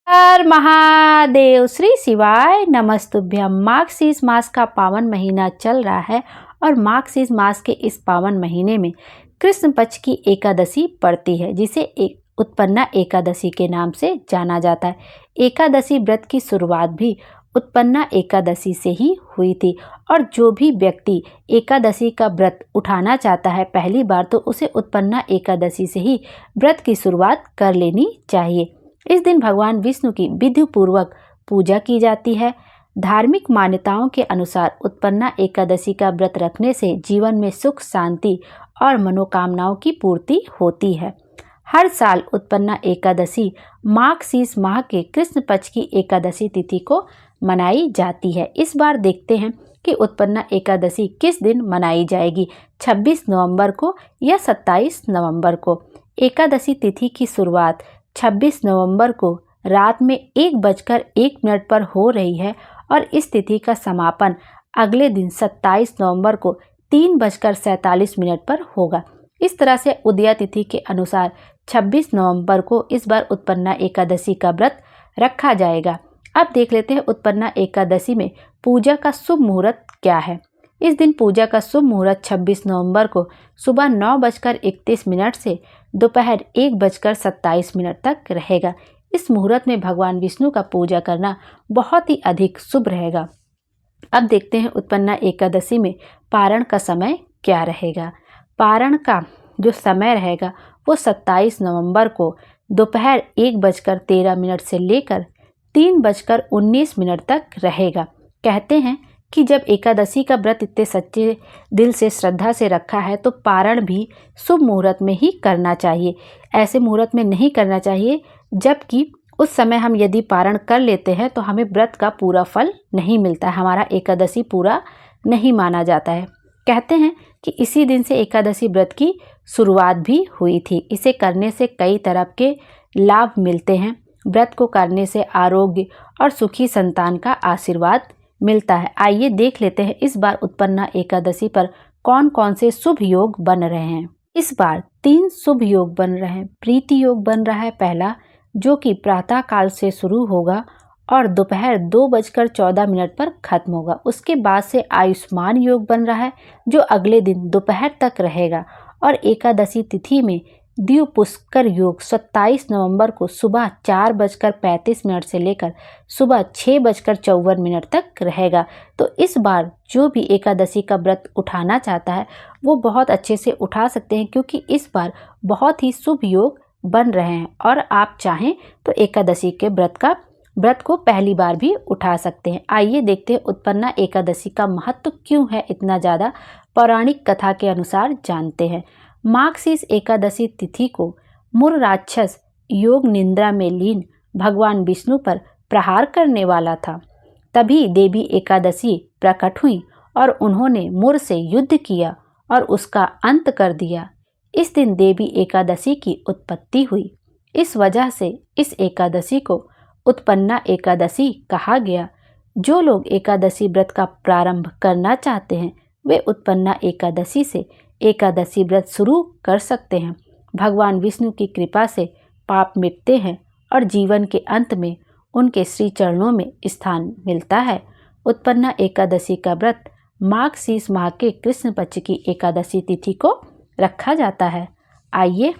हर महादेव। श्री शिवाय नमस्तुभ्यम। मार्गशीर्ष मास का पावन महीना चल रहा है और मार्गशीर्ष मास के इस पावन महीने में कृष्ण पक्ष की एकादशी पड़ती है, जिसे उत्पन्ना एकादशी के नाम से जाना जाता है। एकादशी व्रत की शुरुआत भी उत्पन्ना एकादशी से ही हुई थी और जो भी व्यक्ति एकादशी का व्रत उठाना चाहता है पहली बार, तो उसे उत्पन्ना एकादशी से ही व्रत की शुरुआत कर लेनी चाहिए। इस दिन भगवान विष्णु की विधि पूर्वक पूजा की जाती है। धार्मिक मान्यताओं के अनुसार उत्पन्ना एकादशी का व्रत रखने से जीवन में सुख, शांति और मनोकामनाओं की पूर्ति होती है। हर साल उत्पन्ना एकादशी मार्गशीर्ष माह के कृष्ण पक्ष की एकादशी तिथि को मनाई जाती है। इस बार देखते हैं कि उत्पन्ना एकादशी किस दिन मनाई जाएगी, 26 नवंबर को या 27 नवंबर को। एकादशी तिथि की शुरुआत 26 नवंबर को रात में 1:01 पर हो रही है और इस तिथि का समापन अगले दिन 27 नवंबर को 3:47 पर होगा। इस तरह से उदया तिथि के अनुसार 26 नवंबर को इस बार उत्पन्ना एकादशी का व्रत रखा जाएगा। अब देख लेते हैं उत्पन्ना एकादशी में पूजा का शुभ मुहूर्त क्या है। इस दिन पूजा का शुभ मुहूर्त 26 नवंबर को सुबह 9:31 से दोपहर 1:27 तक रहेगा। इस मुहूर्त में भगवान विष्णु का पूजा करना बहुत ही अधिक शुभ रहेगा। अब देखते हैं उत्पन्ना एकादशी में पारण का समय क्या रहेगा। पारण का जो समय रहेगा वो 27 नवंबर को दोपहर 1:13 से लेकर 3:19 तक रहेगा। कहते हैं कि जब एकादशी का व्रत इतने सच्चे दिल से, श्रद्धा से रखा है तो पारण भी शुभ मुहूर्त में ही करना चाहिए। ऐसे मुहूर्त में नहीं करना चाहिए जबकि उस समय हम यदि पारण कर लेते हैं तो हमें व्रत का पूरा फल नहीं मिलता है, हमारा एकादशी पूरा नहीं माना जाता है। कहते हैं कि इसी दिन से एकादशी व्रत की शुरुआत भी हुई थी। इसे करने से कई तरह के लाभ मिलते हैं। व्रत को करने से आरोग्य और सुखी संतान का आशीर्वाद मिलता है। आइए देख लेते हैं इस बार उत्पन्ना एकादशी पर कौन कौन से शुभ योग बन रहे हैं। इस बार 3 शुभ योग बन रहे हैं। प्रीति योग बन रहा है पहला, जो कि प्रातः काल से शुरू होगा और दोपहर 2:14 पर खत्म होगा। उसके बाद से आयुष्मान योग बन रहा है जो अगले दिन दोपहर तक रहेगा और एकादशी तिथि में द्यु पुष्कर योग 27 नवंबर को सुबह 4:35 से लेकर सुबह 6:54 तक रहेगा। तो इस बार जो भी एकादशी का व्रत उठाना चाहता है वो बहुत अच्छे से उठा सकते हैं, क्योंकि इस बार बहुत ही शुभ योग बन रहे हैं और आप चाहें तो एकादशी के व्रत को पहली बार भी उठा सकते हैं। आइए देखते हैं उत्पन्ना एकादशी का महत्व क्यों है इतना ज़्यादा, पौराणिक कथा के अनुसार जानते हैं। मार्गशीर्ष एकादशी तिथि को मुर राक्षस योग निद्रा में लीन भगवान विष्णु पर प्रहार करने वाला था। तभी देवी एकादशी प्रकट हुई और उन्होंने मुर से युद्ध किया और उसका अंत कर दिया। इस दिन देवी एकादशी की उत्पत्ति हुई। इस वजह से इस एकादशी को उत्पन्ना एकादशी कहा गया। जो लोग एकादशी व्रत का प्रारंभ करना चाहते हैं वे उत्पन्ना एकादशी से एकादशी व्रत शुरू कर सकते हैं। भगवान विष्णु की कृपा से पाप मिटते हैं और जीवन के अंत में उनके श्री चरणों में स्थान मिलता है। उत्पन्ना एकादशी का व्रत मार्गशीर्ष माह के कृष्ण पक्ष की एकादशी तिथि को रखा जाता है। आइए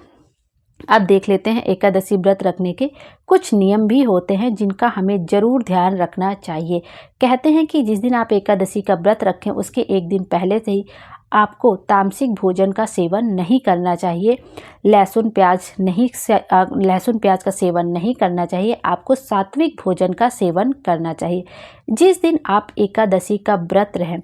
अब देख लेते हैं एकादशी व्रत रखने के कुछ नियम भी होते हैं जिनका हमें ज़रूर ध्यान रखना चाहिए। कहते हैं कि जिस दिन आप एकादशी का व्रत रखें उसके एक दिन पहले से ही आपको तामसिक भोजन का सेवन नहीं करना चाहिए। लहसुन प्याज का सेवन नहीं करना चाहिए। आपको सात्विक भोजन का सेवन करना चाहिए। जिस दिन आप एकादशी का व्रत रहें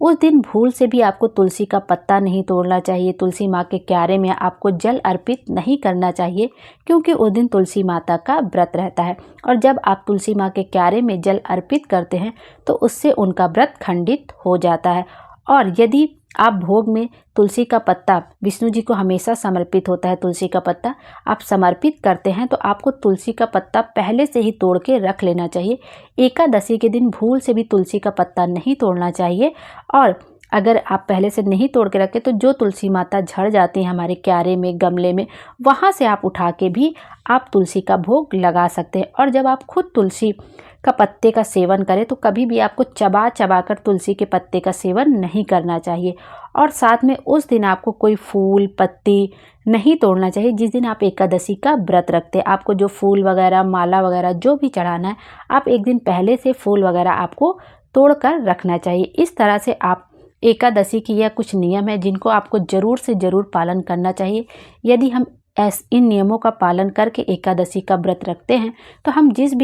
उस दिन भूल से भी आपको तुलसी का पत्ता नहीं तोड़ना चाहिए। तुलसी माँ के क्यारे में आपको जल अर्पित नहीं करना चाहिए, क्योंकि उस दिन तुलसी माता का व्रत रहता है और जब आप तुलसी माँ के क्यारे में जल अर्पित करते हैं तो उससे उनका व्रत खंडित हो जाता है। और यदि आप भोग में तुलसी का पत्ता, विष्णु जी को हमेशा समर्पित होता है तुलसी का पत्ता, आप समर्पित करते हैं तो आपको तुलसी का पत्ता पहले से ही तोड़ के रख लेना चाहिए। एकादशी के दिन भूल से भी तुलसी का पत्ता नहीं तोड़ना चाहिए और अगर आप पहले से नहीं तोड़ के रखें तो जो तुलसी माता झड़ जाती हैं हमारे क्यारे में, गमले में, वहाँ से आप उठा के भी आप तुलसी का भोग लगा सकते हैं। और जब आप खुद तुलसी का पत्ते का सेवन करें तो कभी भी आपको चबा चबा कर तुलसी के पत्ते का सेवन नहीं करना चाहिए। और साथ में उस दिन आपको कोई फूल पत्ती नहीं तोड़ना चाहिए। जिस दिन आप एकादशी का व्रत रखते हैं, आपको जो फूल वगैरह, माला वगैरह जो भी चढ़ाना है, आप एक दिन पहले से फूल वगैरह आपको तोड़ कर रखना चाहिए। इस तरह से आप एकादशी की यह कुछ नियम है जिनको आपको ज़रूर से ज़रूर पालन करना चाहिए। यदि हम इन नियमों का पालन करके एकादशी का व्रत रखते हैं तो हम जिस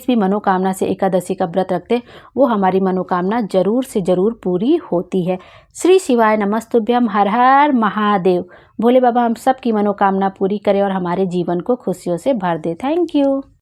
भी मनोकामना से एकादशी का व्रत रखते हैं वो हमारी मनोकामना ज़रूर से ज़रूर पूरी होती है। श्री शिवाय नमस्तुभ्यम। हर हर महादेव। भोले बाबा हम सब की मनोकामना पूरी करें और हमारे जीवन को खुशियों से भर दे। Thank you.